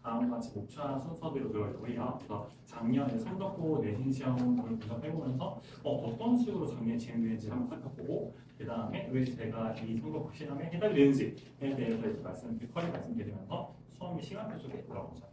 다음과 같이 목차 순서대로 들어가려고 해요. 그래서 작년에 성적고 내신 시험을 분석해보면서 어떤 식으로 작년에 진행되는지 한번 살펴보고 그 다음에 왜 제가 이 성적고 시험에 해당이 되는지에 대해서 이제 말씀드리면서 수험 시간표 속에 들어가보자.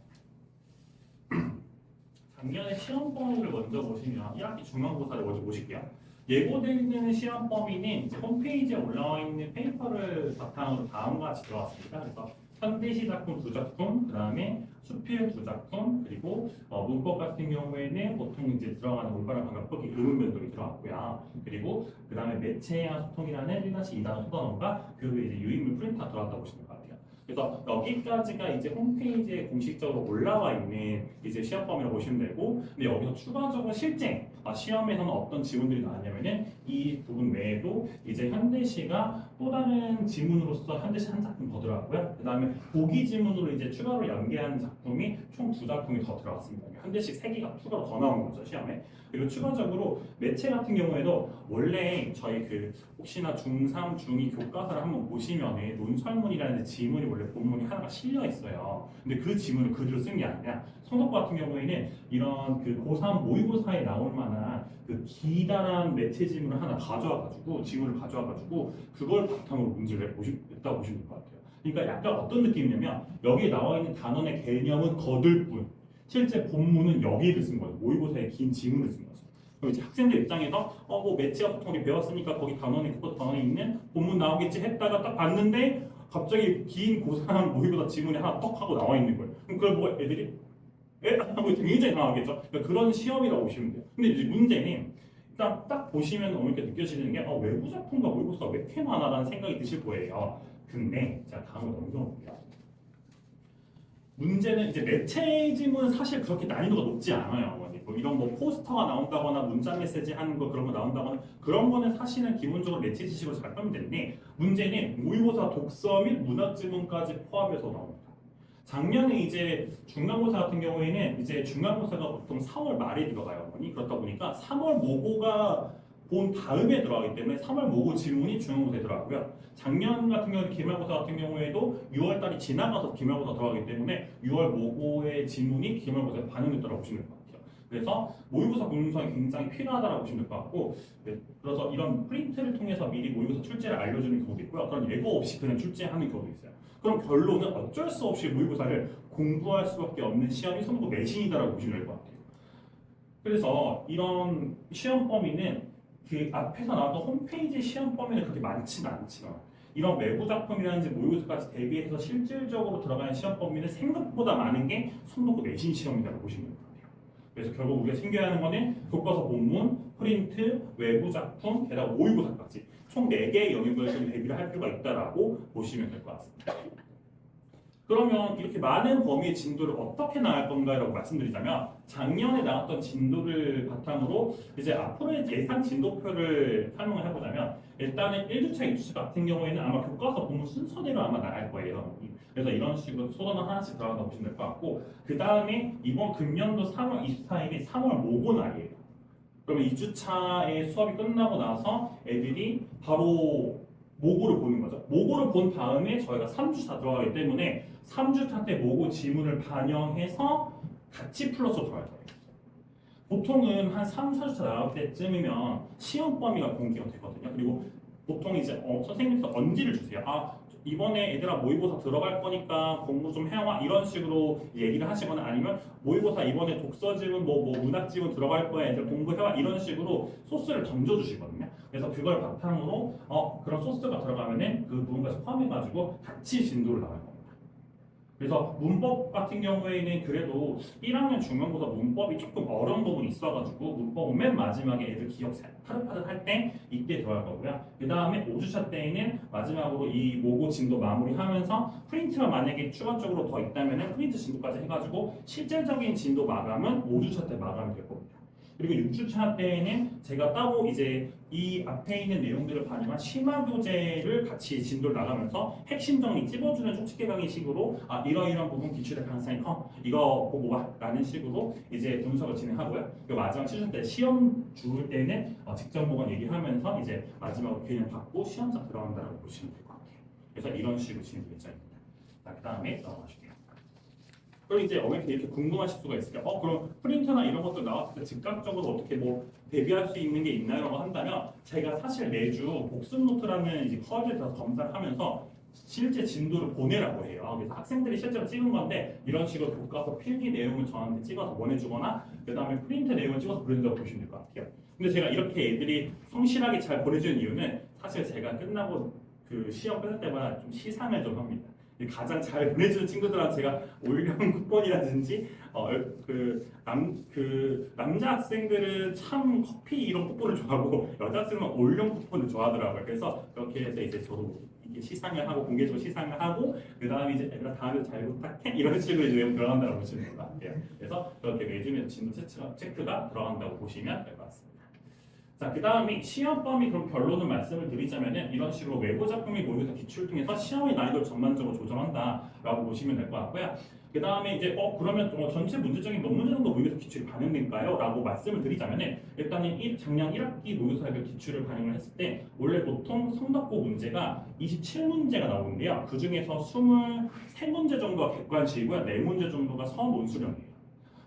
작년에 시험 범위를 먼저 보시면 1학기 중간고사를 먼저 보실게요. 예고되는 시험 범위는 이제 홈페이지에 올라와 있는 페이퍼를 바탕으로 다음과 같이 들어왔습니다. 그래서 현대시 작품 2작품, 그 다음에 수필 2작품, 그리고 문법 같은 경우에는 보통 이제 들어가는 올바른 방법이 의문 변동이 들어갔고요. 그리고 그 다음에 매체와 소통이라는 1-2단원 소단원과 그 외에 이제 유인물 프린터가 들어갔다고 보시면 될 것 같아요. 그래서 여기까지가 이제 홈페이지에 공식적으로 올라와 있는 이제 시험 범위라고 보시면 되고, 근데 여기서 추가적으로 실제 시험에서는 어떤 지문들이 나왔냐면은 이 부분 외에도 이제 현대시가 또 다른 지문으로서 현대시 한 작품 더 들어갔고요. 그 다음에 보기 지문으로 이제 추가로 연계하는 작품이 총 2작품이 더 들어갔습니다. 현대시 3개가 추가로 더 나온 거죠, 시험에. 그리고 추가적으로 매체 같은 경우에도 원래 저희 그 혹시나 중3, 중2 교과서를 한번 보시면은 논설문이라는 지문이 원래 본문이 하나가 실려 있어요. 근데 그 지문을 그대로 쓴 게 아니라 성적고 같은 경우에는 이런 그 고3 모의고사에 나올 만한 그 기다란 매체 지문을 하나 가져와가지고 지문을 가져와가지고 그걸 바탕으로 문제를 냈다고 보시면 될 것 같아요. 그러니까 약간 어떤 느낌이냐면 여기에 나와 있는 단원의 개념은 거들 뿐 실제 본문은 여기를 쓴 거예요. 모의고사에 긴 지문을 쓴 거죠. 그럼 이제 학생들 입장에서 뭐 매체와 소통이 배웠으니까 거기 단원에 교과서 단원에 있는 본문 나오겠지 했다가 딱 봤는데 갑자기 긴 고3 모의고사 지문이 하나 떡 하고 나와 있는 거예요. 그럼 그걸 보고 애들이 하고 굉장히 당황하겠죠. 그러니까 그런 시험이라고 보시면 돼요. 근데 이제 문제는 일단 딱 보시면 어렵게 느껴지는 게 외부 작품과 모의고사가 왜 이렇게 많아라는 생각이 드실 거예요. 근데 제가 다음으로 넘겨볼게요. 문제는 이제 매체 지문은 사실 그렇게 난이도가 높지 않아요. 뭐 이런 뭐 포스터가 나온다거나 문자 메시지 하는 거 그런 거 나온다거나 그런 거는 사실은 기본적으로 매체 지식으로 잘 하면 되는데 문제는 모의고사 독서 및 문학 지문까지 포함해서 나옵니다. 작년에 이제 중간고사 같은 경우에는 이제 중간고사가 보통 3월 말에 들어가요. 그렇다 보니까 3월 모고가 본 다음에 들어가기 때문에 3월 모고 지문이 중간고사에 들어가고요. 작년 같은 경우는 기말고사 같은 경우에도 6월 달이 지나가서 기말고사 들어가기 때문에 6월 모고의 지문이 기말고사에 반영됐다고 보시면 될 것 같아요. 그래서 모의고사 공부성이 굉장히 필요하다고 보시면 될 것 같고, 네, 그래서 이런 프린트를 통해서 미리 모의고사 출제를 알려주는 경우도 있고요. 그런 예고 없이 그냥 출제하는 경우도 있어요. 그럼 결론은 어쩔 수 없이 모의고사를 공부할 수밖에 없는 시험이 성적고 내신이다라고 보시면 될 것 같아요. 그래서 이런 시험 범위는 그 앞에서 나왔던 홈페이지 시험 범위는 그렇게 많지는 않지만 이런 외부 작품이라든지 모의고사까지 대비해서 실질적으로 들어가는 시험 범위는 생각보다 많은 게 성적고 내신 시험이라고 보시면 될 것 같아요. 그래서 결국 우리가 챙겨야 하는 거는 교과서 본문, 프린트, 외부 작품, 게다가 모의고사까지 총 4개의 영역을 좀 대비를 할 필요가 있다라고 보시면 될 것 같습니다. 그러면 이렇게 많은 범위의 진도를 어떻게 나갈 건가라고 말씀드리자면 작년에 나왔던 진도를 바탕으로 이제 앞으로의 예상 진도표를 설명을 해보자면 일단은 1주차, 2주차 같은 경우에는 아마 교과서 본문 순서대로 아마 나갈 거예요. 그래서 이런 식으로 소단원 하나씩 들어간다고 보시면 될 것 같고 그 다음에 이번 금년도 3월 24일이 3월 모고 날이에요. 그러면 2주차의 수업이 끝나고 나서 애들이 바로 모고를 보는 거죠. 모고를 본 다음에 저희가 3주차 들어가기 때문에 3주차 때 모고 지문을 반영해서 같이 풀어서 들어갈 거예요. 보통은 한 3, 4주차 나갈 때쯤이면 시험 범위가 공개가 되거든요. 그리고 보통 이제 선생님께서 언지를 주세요. 이번에 얘들아 모의고사 들어갈 거니까 공부 좀 해와 이런 식으로 얘기를 하시거나 아니면 모의고사 이번에 독서 지문 뭐 문학 지문 들어갈 거야 애들 공부해와 이런 식으로 소스를 던져주시거든요. 그래서 그걸 바탕으로 그런 소스가 들어가면은 그 부분까지 포함해가지고 같이 진도를 나갈 겁니다. 그래서 문법 같은 경우에는 그래도 1학년 중간고사 문법이 조금 어려운 부분이 있어가지고 문법은 맨 마지막에 애들 기억 파릇파릇 할 때 이때 들어갈 거고요. 그 다음에 5주차 때에는 마지막으로 이 모고 진도 마무리하면서 프린트가 만약에 추가적으로 더 있다면 프린트 진도까지 해가지고 실질적인 진도 마감은 5주차 때 마감이 될 겁니다. 그리고 6주차 때에는 제가 따로 이제 이 앞에 있는 내용들을 반영한 심화 교재를 같이 진도를 나가면서 핵심 정리 찝어주는 쪽집게 강의식으로 이러이러한 부분 기출의 가능성이 커 이거 보고 와 라는 식으로 이제 분석을 진행하고요. 그 마지막 시즌 때 시험 줄 때는 직접 보건 얘기하면서 이제 마지막으로 개념 받고 시험장 들어간다고 보시면 될 것 같아요. 그래서 이런 식으로 진행 예정입니다. 그 다음에 넘어가실게요. 그럼 이제 어머니께 이렇게 궁금하실 수가 있을까요? 그럼 프린터나 이런 것들 나왔을 때 즉각적으로 어떻게 뭐 대비할 수 있는 게 있나요?라고 한다면 제가 사실 매주 복습 노트라는 이제 커리에 들어서 검사를 하면서 실제 진도를 보내라고 해요. 그래서 학생들이 실제로 찍은 건데 이런 식으로 교과서 필기 내용을 저한테 찍어서 보내주거나 그 다음에 프린트 내용을 찍어서 보내준다고 보시면 될 것 같아요. 근데 제가 이렇게 애들이 성실하게 잘 보내주는 이유는 사실 제가 끝나고 그 시험 끝날 때마다 좀 시상을 좀 합니다. 가장 잘 보내주는 친구들한테 제가 올영 쿠폰이라든지 남자 학생들은 참 커피 이런 쿠폰을 좋아하고 여자 학생은 올영 쿠폰을 좋아하더라고요. 그래서 그렇게 해서 이제 저도 이렇게 시상을 하고 공개적으로 시상을 하고 그 다음에 이제 얘들아 다음에 잘 부탁해 이런 식으로 이제 내용 들어간다고 보시면 될 것 같아요. 그래서 그렇게 매주 진도 체크가 들어간다고 보시면 될 것 같습니다. 자, 그 다음에 시험 범위 그럼 결론을 말씀을 드리자면은 이런 식으로 외부 작품이 모의고사 기출을 통해서 시험의 난이도를 전반적으로 조정한다라고 보시면 될 것 같고요. 그 다음에 이제 그러면 전체 문제적인 몇 문제 정도 모의고사 기출이 반영될까요? 라고 말씀을 드리자면은 일단은 작년 1학기 모의고사 기출을 반영을 했을 때 원래 보통 성덕고 문제가 27문제가 나오는데요. 그 중에서 23문제 정도가 객관식이고요. 4문제 정도가 서문수령이에요.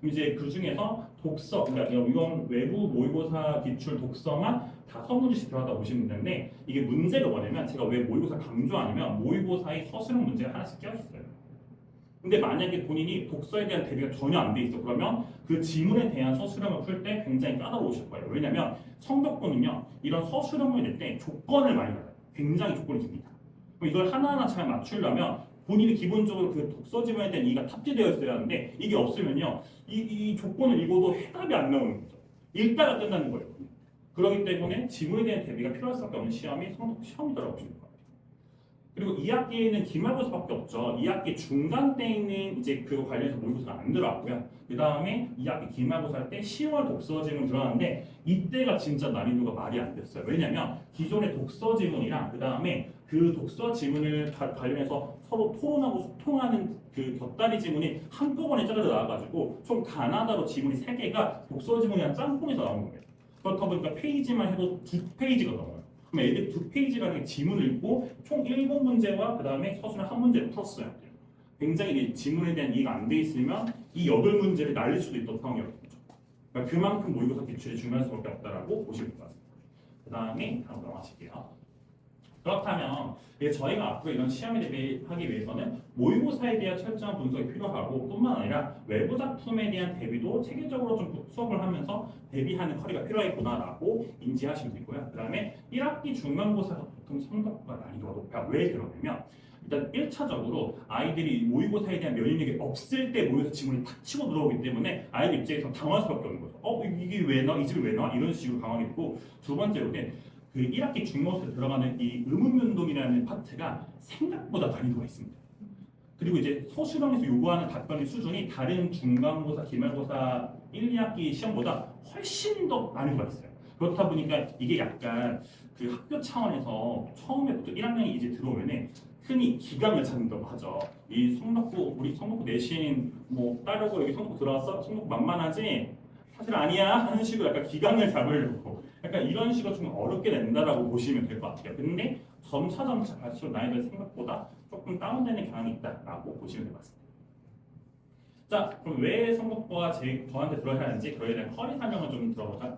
이제 그 중에서 독서, 그러니까 이건 외부 모의고사 기출 독서만 다 서문제씩 들어가다 보시면 되는데 이게 문제가 뭐냐면 제가 왜 모의고사 강조하냐면 모의고사에 서술형 문제가 하나씩 껴 있어요. 근데 만약에 본인이 독서에 대한 대비가 전혀 안 돼 있어 그러면 그 지문에 대한 서술형을 풀 때 굉장히 까다로우실 거예요. 왜냐면 성적권은요 이런 서술형을 낼 때 조건을 많이 받아요. 굉장히 조건이 줍니다. 그럼 이걸 하나하나 잘 맞추려면 본인이 기본적으로 그 독서 지문에 대한 이해가 탑재되어 있어야 하는데 이게 없으면요 이 조건을 읽어도 해답이 안 나오는 거죠. 읽다가 끝나는 거예요. 그렇기 때문에 지문에 대한 대비가 필요할 수밖에 없는 시험이 성적 시험이라고 보시면 됩니다. 그리고 2학기에는 기말고사밖에 없죠. 2학기 중간 때에는 이제 그거 관련해서 모의고사가 안 들어왔고요. 그 다음에 2학기 기말고사 할 때 10월 독서 지문 들어왔는데 이때가 진짜 난이도가 말이 안 됐어요. 왜냐면 기존의 독서 지문이랑 그 다음에 그 독서 지문을 관련해서 서로 토론하고 소통하는 그 곁다리 지문이 한꺼번에 짜르르 나와가지고 총 가나다로 지문이 3개가 독서 지문이랑 짬뽕해서 나온 거예요. 그렇다 보니까 페이지만 해도 2페이지가 넘어요. 그럼 애들이 2페이지라는 지문을 읽고 총 7문제와 그 다음에 서술을 1문제를 풀었어요. 굉장히 지문에 대한 이해가 안 돼 있으면 이 8문제를 날릴 수도 있던 상황이었죠. 그러니까 그만큼 모의고사 기출이 중요할 수밖에 없다라고 보시면 될 것 같습니다. 그 다음에 다음 넘어가실게요. 그렇다면 저희가 앞으로 이런 시험에 대비하기 위해서는 모의고사에 대한 철저한 분석이 필요하고 뿐만 아니라 외부 작품에 대한 대비도 체계적으로 좀 수업을 하면서 대비하는 커리가 필요하겠구나라고 인지하시면 되고요. 그 다음에 1학기 중간고사가 보통 성적과 난이도가 높아요. 왜 그러냐면 일단 1차적으로 아이들이 모의고사에 대한 면역력이 없을 때 모의고사 지문이 탁 치고 들어오기 때문에 아이들 입장에서 당황할 수밖에 없는 거죠. 이게 왜 나와? 이 집이 왜 나와? 이런 식으로 당황이 되고 두 번째로는 그 1학기 중간고사에 들어가는 이 의문문동이라는 파트가 생각보다 난이도가 있습니다. 그리고 이제 서술형에서 요구하는 답변의 수준이 다른 중간고사, 기말고사 1, 2학기 시험보다 훨씬 더 난이도가 있어요. 그렇다 보니까 이게 약간 그 학교 차원에서 처음에부터 1학년이 이제 들어오면은 흔히 기강을 찾는다고 하죠. 이 우리 성적고 내신 뭐 따르고 여기 성적고 들어왔어? 성적고 만만하지? 사실 아니야 하는 식으로 약간 기강을 잡으려고 약간 이런 식으로 좀 어렵게 낸다라고 보시면 될 것 같아요. 근데 점차 갈수록 난이도가 생각보다 조금 다운되는 경향이 있다라고 보시면 될 것 같습니다. 자, 그럼 왜 성적고가 저한테 들어야 하는지 그거에 대한 커리 설명을 좀 들어보자.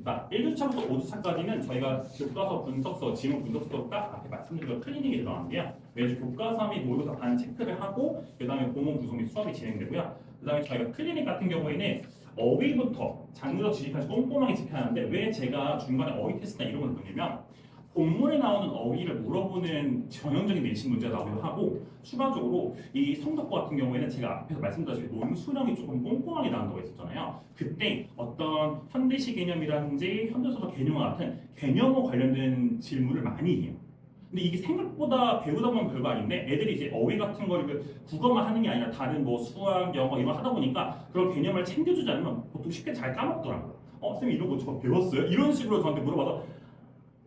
자, 1주차부터 5주차까지는 저희가 교과서 분석서, 지문 분석서가 앞에 말씀드린 클리닉이 들어가는데요. 매주 교과서 및 모의고사 반 체크를 하고 그 다음에 공문 구성 및 수업이 진행되고요. 그 다음에 저희가 클리닉 같은 경우에는 어휘부터 장르적 지식까지 꼼꼼하게 지켜야 하는데 왜 제가 중간에 어휘 테스트나 이런 걸 넣냐면 본문에 나오는 어휘를 물어보는 전형적인 내신 문제가 나오기도 하고 추가적으로 이 성적고 같은 경우에는 제가 앞에서 말씀드렸다시피 논술형이 조금 꼼꼼하게 나온다고 했었잖아요. 그때 어떤 현대시 개념이라든지 현대소설 개념과 같은 개념과 관련된 질문을 많이 해요. 근데 이게 생각보다 배우다 보면 별거 아닌데 애들이 이제 어휘 같은 걸 국어만 하는 게 아니라 다른 뭐 수학, 영어 이런 거 하다 보니까 그런 개념을 챙겨주지 않으면 보통 쉽게 잘 까먹더라고요. 쌤 이런 거 저 배웠어요? 이런 식으로 저한테 물어봐서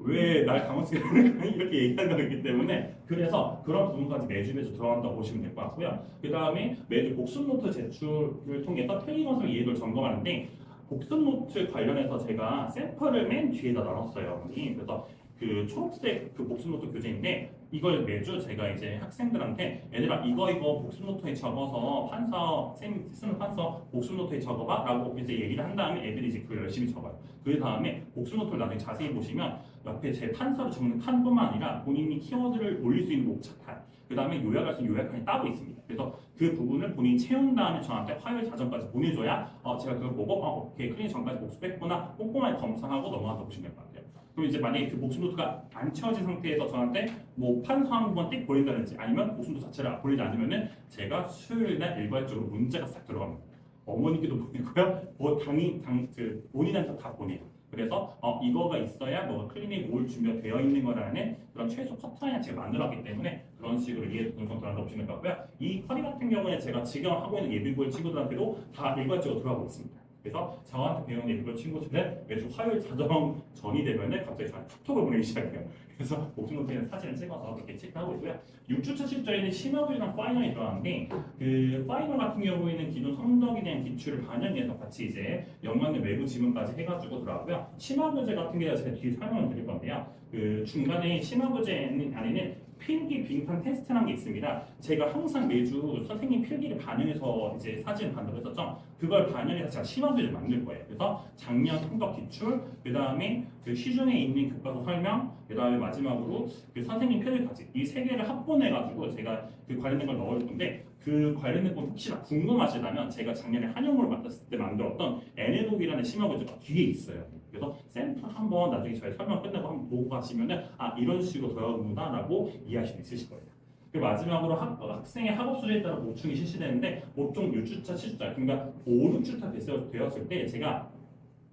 왜 날 강원스럽게 이렇게 얘기하는 거기 때문에 그래서 그런 부분까지 매주 들어간다고 보시면 될 것 같고요. 그 다음에 매주 복습 노트 제출을 통해서 틀린 것을 이해도를 점검하는데 복습 노트 관련해서 제가 샘플을 맨 뒤에다 나눴어요. 그래서 그 초록색 그 복습 노트 교재인데 이걸 매주 제가 이제 학생들한테 얘들아 이거 복습 노트에 적어서 판서 쌤이 쓰는 판서 복습 노트에 적어봐라고 이제 얘기를 한 다음에 애들이 이제 그걸 열심히 적어요. 그 다음에 복습 노트를 나중에 자세히 보시면 옆에 제 판서를 적는 칸뿐만 아니라 본인이 키워드를 올릴 수 있는 목차칸, 그 다음에 요약할 수 있는 요약칸이 따로 있습니다. 그래서 그 부분을 본인이 채운 다음에 저한테 화요일 자정까지 보내줘야 제가 그걸 보고 오케이 클리닉 전까지 복습했구나 꼼꼼하게 검사하고 넘어가서 보시면 될 것 같아요. 그럼 이제 만약에 그 복습 노트가 안 채워진 상태에서 저한테 뭐 판서 한 번 띡 보낸다든지 아니면 복습 노트 자체를 보내지 않으면은 제가 수요일날 일괄적으로 문제가 싹 들어갑니다. 어머니께도 보내고요, 뭐 그 본인한테 다 보내요. 그래서 이거가 있어야 뭐가 클리닉 올 준비가 되어 있는 거라는 그런 최소 커트라인을 제가 만들었기 때문에 그런 식으로 이해도 분석들한테 보시면 되고요. 이 커리 같은 경우에 제가 지금 하고 있는 예비고일 친구들한테도 다 일괄적으로 들어가고 있습니다. 그래서 저한테 배우는 예비고일 친구들은 매주 화요일 자정 전이 되면은 갑자기 저한테 카톡을 보내기 시작해요. 그래서 복습 노트에 사진을 찍어서 그렇게 체크하고 있고요. 6주차 실전에는 심화교육이랑 파이널이 들어가는데 그 파이널 같은 경우에는 기존 성적에 대한 기출을 반영해서 같이 이제 연관된 외부 지문까지 해가지고 들어가고요. 심화교재 같은 게 제가 뒤에 설명을 드릴 건데요. 그 중간에 심화교재 안에는 필기 빈칸 테스트라는 게 있습니다. 제가 항상 매주 선생님 필기를 반영해서 이제 사진을 반영을 했었죠. 그걸 반영해서 제가 심화교재를 만들 거예요. 그래서 작년 성적 기출, 그 다음에 그 시중에 있는 교과서 설명, 그 다음에 마지막으로 그 선생님 필기까지 이 세 개를 합본해가지고 제가 그 관련된 걸 넣을 건데 그 관련된 건 혹시나 궁금하시다면 제가 작년에 한영모를 맡았을 때 만들었던 NL독이라는 심화교재가 뒤에 있어요. 그래서 샘플 한번 나중에 저희 설명 끝나고 한번 보고 가시면은 이런 식으로 되어보구나라고 이해하실 수 있으실 거예요. 그리고 마지막으로 학생의 학업 수준에 따라 보충이 실시되는데 보통 6주차, 7주차, 그러니까 5, 6주차 되었을 때 제가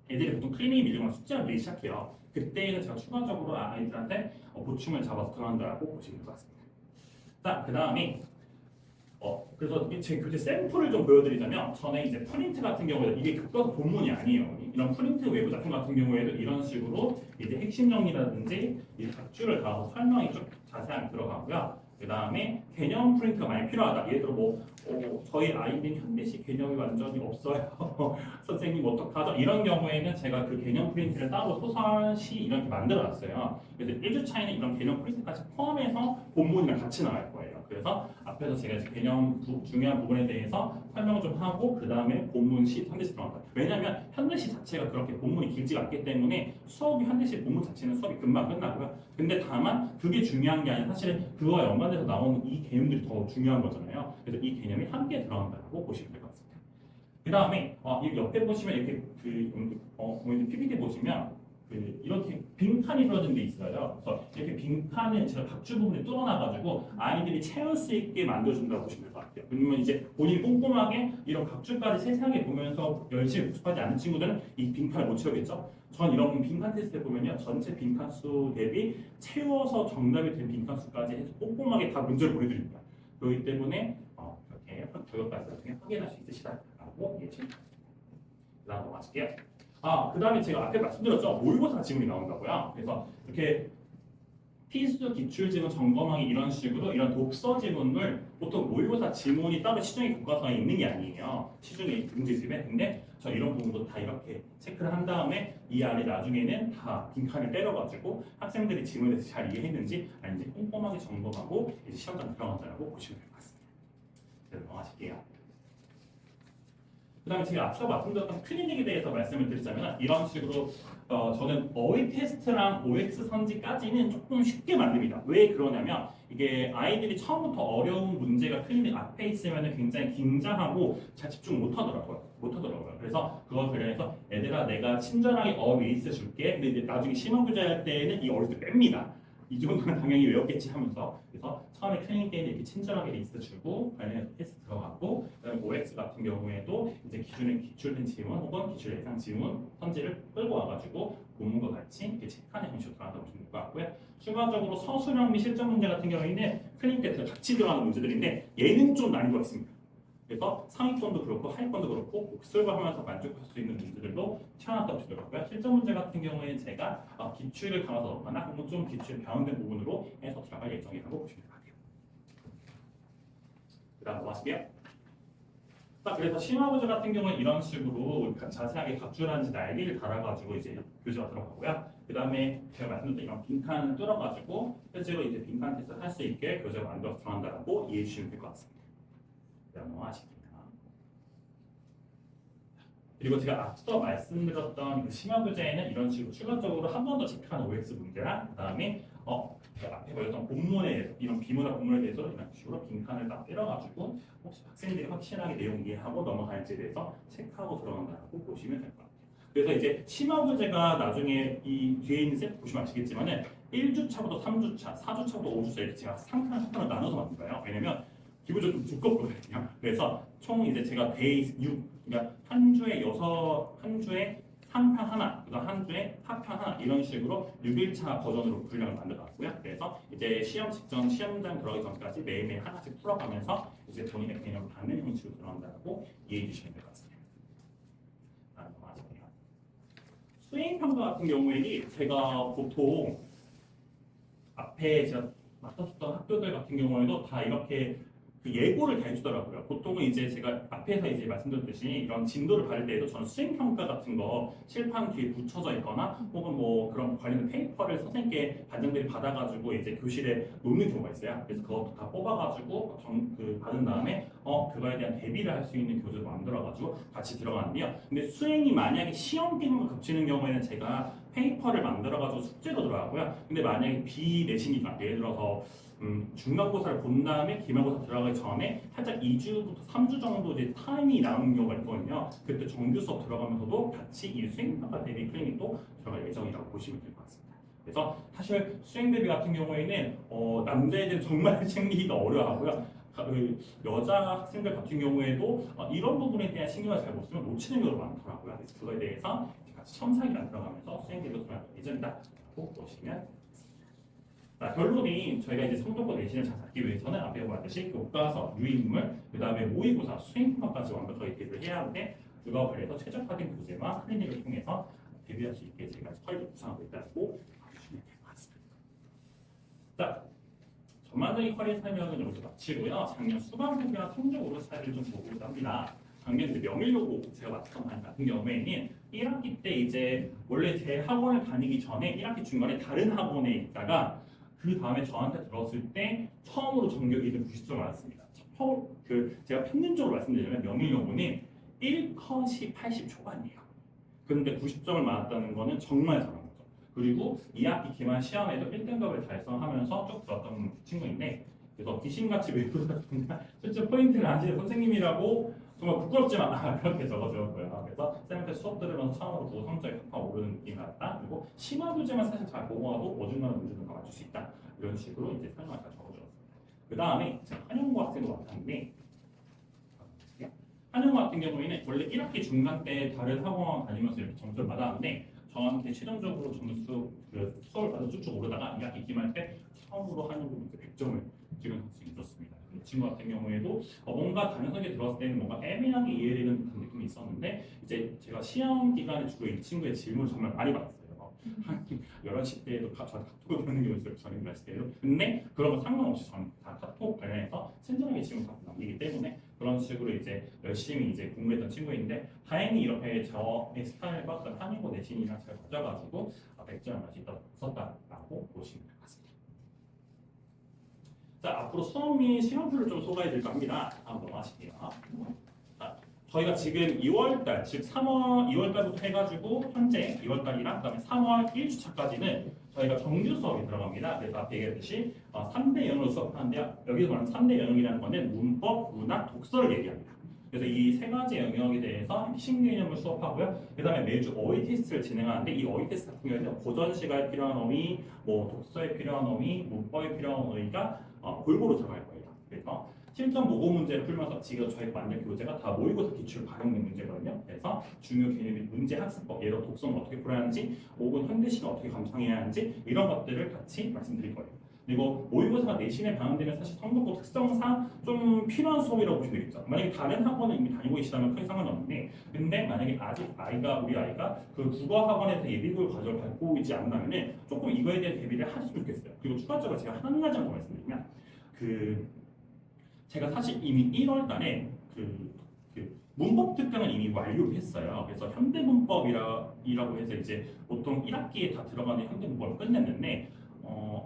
애들이 보통 클리닉 밀리면 숙제를 내기 시작해요. 그때는 제가 추가적으로 아이들한테 보충을 잡아서 들어간다고 보시면 될 것 같습니다. 자, 그 다음에 그래서 제 교재 샘플을 좀 보여드리자면 저는 이제 프린트 같은 경우에 이게 교과서 본문이 아니에요. 이런 프린트 외부 작품 같은 경우에도 이런 식으로 이제 핵심 정리라든지 이 각주를 달아서 설명이 좀 자세하게 들어가고요. 그 다음에 개념 프린트가 많이 필요하다. 예를 들어 저희 아이들은 현대식 개념이 완전히 없어요. 선생님 어떡하죠? 이런 경우에는 제가 그 개념 프린트를 따로 소설, 시 이렇게 만들어놨어요. 그래서 1주차에는 이런 개념 프린트까지 포함해서 본문이랑 같이 나갈 거예요. 그래서 앞에서 제가 개념 중요한 부분에 대해서 설명을 좀 하고 그 다음에 본문 시 현대시 들어간다. 왜냐하면 현대시 자체가 그렇게 본문이 길지가 않기 때문에 수업이 현대시 본문 자체는 수업이 금방 끝나고요. 근데 다만 그게 중요한 게 아니라 사실은 그와 연관돼서 나오는 이 개념들이 더 중요한 거잖아요. 그래서 이 개념이 함께 들어간다고 보시면 될 것 같습니다. 그 다음에 이 옆에 보시면 이렇게 PPT 보시면 이렇게 빈칸이 들어진 데 있어요. 그래서 이렇게 빈칸을 제가 각주 부분에 뚫어놔가지고 아이들이 채울 수 있게 만들어준다고 보시면 될 것 같아요. 그러면 이제 본인이 꼼꼼하게 이런 각주까지 세세하게 보면서 열심히 복습하지 않은 친구들은 이 빈칸을 못 채우겠죠. 전 이런 빈칸 테스트에 보면요, 전체 빈칸 수 대비 채워서 정답이 된 빈칸 수까지 해서 꼼꼼하게 다 문제를 보내드립니다. 그렇기 때문에 이렇게 저것까지 나중에 확인할 수 있으시다라고 예측합니다. 그다음 넘어갈게요. 그 다음에 제가 앞에 말씀드렸죠. 모의고사 지문이 나온다고요. 그래서 이렇게 필수 기출지문 점검하기 이런 식으로 이런 독서 지문을 보통 모의고사 지문이 따로 시중에 교과서에 있는 게 아니에요. 시중에 문제집에. 근데 저 이런 부분도 다 이렇게 체크를 한 다음에 이 안에 나중에는 다 빈칸을 때려가지고 학생들이 지문에 대해서 잘 이해했는지 아닌지 꼼꼼하게 점검하고 이제 시험장 들어간다고 보시면 될 것 같습니다. 네, 넘어가실게요. 그 다음에 제가 앞서 말씀드렸던 클리닉에 대해서 말씀을 드리자면 이런 식으로 저는 어휘 테스트랑 OX 선지까지는 조금 쉽게 만듭니다. 왜 그러냐면 이게 아이들이 처음부터 어려운 문제가 클리닉 앞에 있으면 굉장히 긴장하고 잘 집중 못하더라고요. 그래서 그걸 관련해서 얘들아 내가 친절하게 어휘 리스트 줄게. 근데 이제 나중에 심화교재 할 때는 이 어휘를 뺍니다. 이 정도는 당연히 외웠겠지 하면서 그래서 처음에 클리닉 때는 이렇게 친절하게 리스트 주고 관련해서 테스트 들어가고 그다음에 OX 같은 경우에도 이제 기준에 기출된 지문 혹은 기출 예상 지문 선지를 끌고 와가지고 본문과 같이 이렇게 체크하는 형식으로 들어간다고 보시면 될 것 같고요. 추가적으로 서술형 및 실전 문제 같은 경우에는 클리닉 때 같이 들어가는 문제들인데 얘는 좀 난이도가 있습니다. 그래서 상위권도 그렇고 하위권도 그렇고 복습을 하면서 만족할 수 있는 문제들도 태어났다고 보시면 되고요. 실전 문제 같은 경우에는 제가 기출을 담아서 넣거나 혹은 좀 기출이 변형된 부분으로 해서 들어갈 예정이라고 보시면 될 것 같아요. 그 다음 넘어가실게요. 자, 그래서 심화부제 같은 경우는 이런 식으로 자세하게 각주라든지 날개를 달아가지고 이제 교재가 들어가고요. 그 다음에 제가 말씀드린 이런 빈칸을 뚫어가지고 실제로 이제 빈칸 테스트를 할 수 있게 교재가 만들어서 들어간다고 이해해 주시면 될 것 같습니다. 넘어가실게요. 그리고 제가 앞서 말씀드렸던 그 심화부제에는 이런 식으로 추가적으로 한 번 더 체크하는 OX 문제랑 그 다음에 제가 앞에 보였던 본문에 대해서 이런 비문화 본문에 대해서 이런 식으로 빈칸을 딱 때려가지고 혹시 학생들이 확실하게 내용 이해하고 넘어갈지에 대해서 체크하고 들어간다고 보시면 될 것 같아요. 그래서 이제 심화부제가 나중에 이 뒤에 있는 세트 보시면 아시겠지만은 1주차부터 3주차, 4주차부터 5주차 이렇게 제가 상판을 나눠서 만든 거예요. 왜냐면 기본적으로 좀 두껍거든요. 그래서 총 이제 제가 데이 6, 그러니까 한 주에 한 주에 3편 하나, 그다음 한 주에 4편 하나 이런 식으로 6일차 버전으로 분량을 만들어놨고요. 그래서 이제 시험 직전, 시험장 들어가기 전까지 매일매일 하나씩 풀어가면서 이제 본인의 개념을 받는 형식으로 들어간다고 이해해 주시면 될 것 같습니다. 수행평가 같은 경우에는 제가 보통 앞에 제가 맡았던 학교들 같은 경우에도 다 이렇게 그 예고를 다 해주더라고요. 보통은 이제 제가 앞에서 이제 말씀드렸듯이 이런 진도를 받을 때에도 저는 수행평가 같은 거 칠판 뒤에 붙여져 있거나 혹은 뭐 그런 관련된 페이퍼를 선생님께 반장들이 받아가지고 이제 교실에 놓는 경우가 있어요. 그래서 그것도 다 뽑아가지고 받은 다음에 그거에 대한 대비를 할 수 있는 교재도 만들어가지고 같이 들어가는데요. 근데 수행이 만약에 시험 기능과 겹치는 경우에는 제가 페이퍼를 만들어가지고 숙제로 들어가고요. 근데 만약에 비내신이가 예를 들어서 중간고사를 본 다음에 기말고사 들어가기 전에 살짝 2주부터 3주 정도 이제 타임이 남은 경우가 있거든요. 그때 정규 수업 들어가면서도 같이 이 수행평가 대비 클리닉도 들어갈 예정이라고 보시면 될 것 같습니다. 그래서 사실 수행 대비 같은 경우에는 남자애들은 정말 챙기기가 어려워하고요. 그 여자 학생들 같은 경우에도 이런 부분에 대한 신경을 잘 못 쓰면 놓치는 경우가 많더라고요. 그래서 그거에 대해서 같이 첨삭이 들어가면서 수행 대비도 들어갈 예정이다라고 보시면. 자, 결론이 저희가 이제 성적과 내신을 잘 잡기 위해서는 앞에 보았듯이 교과서, 유인물, 그 다음에 모의고사, 수행평가까지 완벽하게 대비를 해야 하는데 그거와 관련해서 최적화된 교재와 클리닉을 통해서 대비할 수 있게 제가 커리큘럼 구성하고 있다고 봐주시면 될 것 같습니다. 자, 전반적인 커리어 설명은 여기서 마치고요. 작년 수강생이랑 성적 오른 차이를 좀 보고 합니다. 작년 이제 명일여고 제가 맡았던 반 같은 경우에는 1학기 때 이제 원래 제 학원을 다니기 전에 1학기 중간에 다른 학원에 있다가 그 다음에 저한테 들었을 때 처음으로 전교 1등 90점을 받았습니다. 제가 평균적으로 말씀드리자면 명일여고는 1컷이 80 초반이에요. 그런데 90점을 받았다는 거는 정말 잘한 거죠. 그리고 2학기 기말 시험에도 1등급을 달성하면서 쭉 들었던 친구인데 그래서 귀신같이 외우다 실제 포인트를 안 지는 선생님이라고 정말 부끄럽지만 그렇게 적어주었고요. 그래서 쌤한테 수업 들으면서 처음으로 국어 성적이 확 오르는 느낌이 났다. 그리고 심화 교재만 사실 잘 보고 와도 어중간한 문제는 다 맞출 수 있다. 이런 식으로 이제 설명을 잘 적어주었습니다. 그 다음에 제가 한영고 학생도 맡았는데 한영고 같은 경우에는 원래 1학기 중간 때 다른 학원 다니면서 이렇게 점수를 받았는데 저한테 최종적으로 점수 수업을 받아 쭉쭉 오르다가 2학기 기말 때 처음으로 한영고 100점을 찍은 학생이 있었습니다. 이 친구 같은 경우에도 뭔가 당연하게 들어왔을 때는 뭔가 애매하게 이해되는 듯한 느낌이 있었는데 이제 제가 시험 기간에 주로 이 친구의 질문을 정말 많이 받았어요. 한 11시 때에도 저한테 카톡을 보내는 경우 있어요. 저녁 11시 때에도. 근데 그런 거 상관없이 저는 다 카톡 관련해서 친절하게 질문 받고 남기기 때문에 그런 식으로 이제 열심히 이제 공부했던 친구인데 다행히 이렇게 저의 스타일과 어떤 한국어 내신이랑 잘 맞아가지고 100점을 맞을 수 있었다라고 보시면 될 것 같습니다. 자, 앞으로 수업 및 시험표를 좀 소개해 드릴까 합니다. 다음 넘어가실게요. 자, 저희가 지금 2월달, 즉 2월달부터 해가지고 현재 2월달이랑 그다음에 3월 1주차까지는 저희가 정규 수업이 들어갑니다. 그래서 앞에 얘기했듯이 3대 영역을 수업하는데요. 여기서 말하는 3대 영역이라는 거는 문법, 문학, 독서를 얘기합니다. 그래서 이 세 가지 영역에 대해서 핵심 개념을 수업하고요. 그 다음에 매주 어휘 테스트를 진행하는데 이 어휘 테스트 같은 경우에는 고전 시간에 필요한 어휘, 뭐 독서에 필요한 어휘, 문법에 필요한 어휘가 골고루 들어갈 거예요. 그래서 실전 모고 문제를 풀면서 지금 저희가 만든 교재가 다 모의고사 기출 반영된 문제거든요. 그래서 중요 개념 및 문제 학습법, 예로 독서는 어떻게 풀어야 하는지, 혹은 현대시를 어떻게 감상해야 하는지 이런 것들을 같이 말씀드릴 거예요. 그리고 모의고사가 내신에 반영되면 사실 성적고 특성상 좀 필요한 수업이라고 보시면 되겠죠. 만약에 다른 학원을 이미 다니고 계시다면 크게 상관이 없는데 근데 만약에 아직 우리 아이가 그 국어 학원에서 예비교육 과정을 밟고 있지 않나면은 조금 이거에 대한 대비를 하셨으면 좋겠어요. 그리고 추가적으로 제가 한 가지 더 말씀드리면 제가 사실 이미 1월 달에 문법 특강은 이미 완료를 했어요. 그래서 현대문법이라고 해서 이제 보통 1학기에 다 들어가는 현대문법을 끝냈는데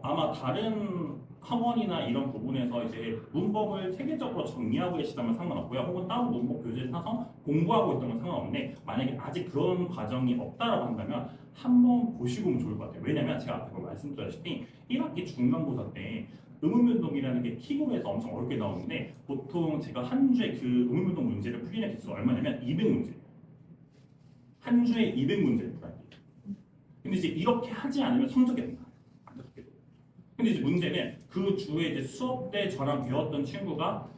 아마 다른 학원이나 이런 부분에서 이제 문법을 체계적으로 정리하고 계시다면 상관없고요. 혹은 따로 문법 교재를 사서 공부하고 있다면 상관없는데 만약에 아직 그런 과정이 없다라고 한다면 한번 보시고 오면 좋을 것 같아요. 왜냐면 제가 앞에 말씀드렸다시피 1학기 중간고사 때 의문변동이라는 게 키고에서 엄청 어렵게 나오는데 보통 제가 한 주에 그 의문변동 문제를 풀리는 개수가 얼마냐면 200문제. 한 주에 200문제를 풀어야 돼요. 근데 이제 이렇게 하지 않으면 성적이 안 나와요. 안타깝게도. 근데 이제 문제는 그 주에 이제 수업 때 저랑 배웠던 친구가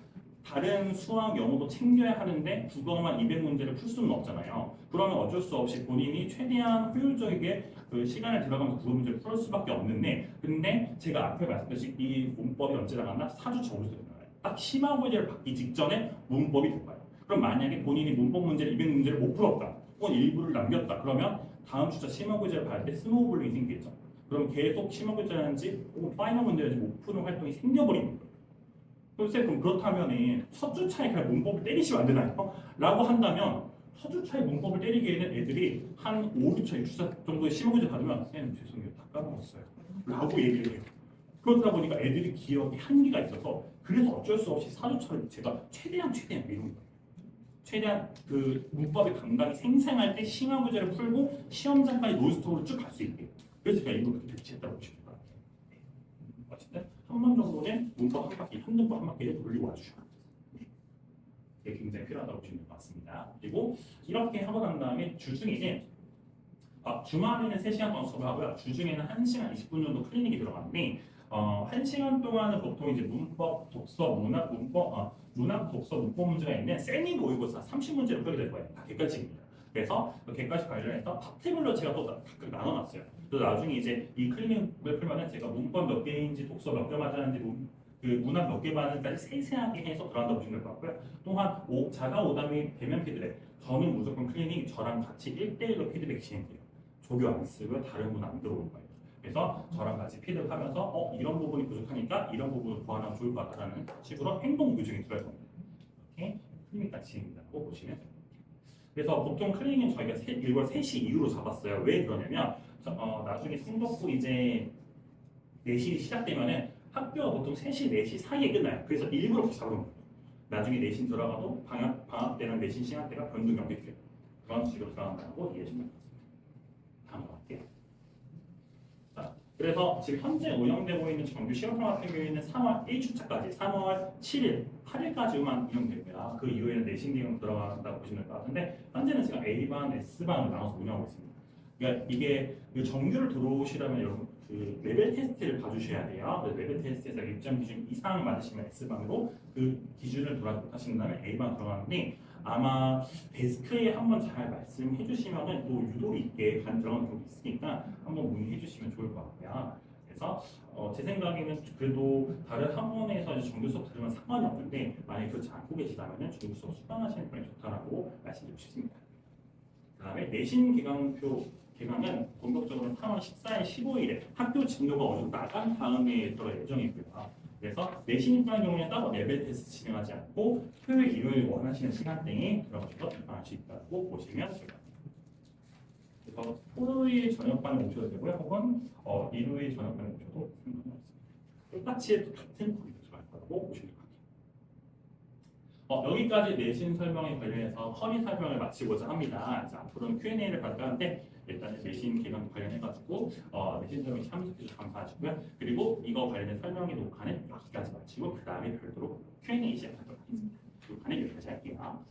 다른 수학, 영어도 챙겨야 하는데 국어만 200문제를 풀 수는 없잖아요. 그러면 어쩔 수 없이 본인이 최대한 효율적이게 그 시간을 들어가면서 국어 문제를 풀 수밖에 없는데 근데 제가 앞에 말씀드린 이 문법이 언제 나갔나? 4주 전부터 나가요. 딱 심화고지를 받기 직전에 문법이 들어가요. 그럼 만약에 본인이 문법 문제를 200문제를 못 풀었다. 혹은 일부를 남겼다. 그러면 다음 주자 심화고지를 받을 때 스노우볼링이 생기겠죠. 그럼 계속 심화고지라든지 혹은 파이널 문제라든지 못 푸는 활동이 생겨버리는 거예요. 그럼 그렇다면 첫 주차에 그냥 문법을 때리시면 안 되나요? 라고 한다면 첫 주차에 문법을 때리기에는 애들이 한 5주차, 6주차 정도의 심화고지 받으면 쌤 죄송해요 다 까먹었어요 라고 얘기를 해요. 그렇다 보니까 애들이 기억이 한계가 있어서 그래서 어쩔 수 없이 4주차를 제가 최대한 미룬 거예요. 최대한 그 문법의 감각이 생생할 때 심화고지를 풀고 시험장까지 논스톱으로 쭉 갈 수 있게 그래서 제가 이걸 그렇게 배치했다고 보시면 돼요. 어쨌든 한 번 정도는 문법 한 바퀴, 현대문법 한 바퀴를 돌리고 와주셔야 돼요. 이게 굉장히 필요하다고 보시면 될 것 같습니다. 그리고 이렇게 하고 난 다음에 주중에는 주말에는 3시간 동안 수업을 하고요. 주중에는 1시간 20분 정도 클리닉이 들어가는데 1시간 동안은 보통 이제 문법, 독서, 문학, 독서, 문법 문제가 있는 세미 모의고사 30문제를 풀게 될 거예요. 다 객관식입니다. 그래서 그 객관식 관련해서 파트별로 제가 또 각각 나눠놨어요. 그래서 나중에 이제 이 클리닉을 풀면은 제가 문법 몇 개인지 독서 몇 개 맞았는지 그 문학 몇 개 맞았는지까지 세세하게 해서 들어간다고 보시면 될 것 같고요. 또한 자가 오답이 되면 피드백. 저는 무조건 클리닉 저랑 같이 1대1로 피드백 진행해요. 조교 안 쓰고 다른 분 안 들어올 거예요. 그래서 저랑 같이 피드백하면서 이런 부분이 부족하니까 이런 부분을 보완하면 좋을 것 같다는 식으로 행동 교정이 들어갈 겁니다. 이렇게 클리닉까지 진행된다고 보시면 됩니다. 그래서 보통 클리닉은 저희가 일과 3시 이후로 잡았어요. 왜 그러냐면 나중에 승급부 이제 4시 시작되면은 학교가 보통 3시, 4시 사이에 끝나요. 그래서 일부러 그렇게 잡은 거예요. 나중에 내신 들어가도 방학 때랑 내신 시간대가 변동이 돼요. 그런 식으로 들어간다고 이해하시면 됩니다. 다음으로 갈게요. 자, 그래서 지금 현재 운영되고 있는 정규 시험평 같은 경우에는 3월 1주차까지 3월 7일, 8일까지만 운영되고요. 그 이후에는 내신 기간 들어간다고 보시면 될 것 같은데 현재는 지금 A반, S반을 나눠서 운영하고 있습니다. 그러니까 이게 그 정규를 들어오시려면 여러분 그 레벨 테스트를 봐주셔야 돼요. 그래서 레벨 테스트에서 1점 기준 이상 맞으시면 S반으로 그 기준을 돌아하신 다음에 A반 들어가는데 아마 데스크에 한번 잘 말씀해 주시면은 또 유도 있게 들어가는 경우도 있으니까 한번 문의해 주시면 좋을 것 같고요. 그래서 제 생각에는 그래도 다른 학원에서 이제 정규 수업 들으면 상관이 없는데 만약에 그렇지 않고 계시다면 정규 수업 수강하시는 편이 좋다라고 말씀드리고 싶습니다. 그 다음에 내신 개강은 본격적으로 3월 14일, 15일에 학교 진도가 어느 정도 나간 다음에 들어갈 예정이고요. 그래서 내신 입학의 경우에는 따로 레벨 테스트 진행하지 않고 토요일, 일요일 원하시는 시간대에 들어가셔서 입학할 수 있다고 보시면 될 것 같아요. 그래서 토요일 저녁반에 오셔도 되고요. 혹은 일요일 저녁반에 오셔도 상관없습니다. 똑같이 같은 거리로 들어갈 거라고 보시면 될 것 같아요. 여기까지 내신 설명에 관련해서 커리 설명을 마치고자 합니다. 자, 앞으로는 Q&A를 받을 건데 일단 내신 개강 관련해가지고 내신 설명 참여해주셔서 감사하시고요. 그리고 이거 관련된 설명의 녹화는 여기까지 마치고 그 다음에 별도로 Q&A 시작하도록 하겠습니다. 녹화는 여기까지 할게요.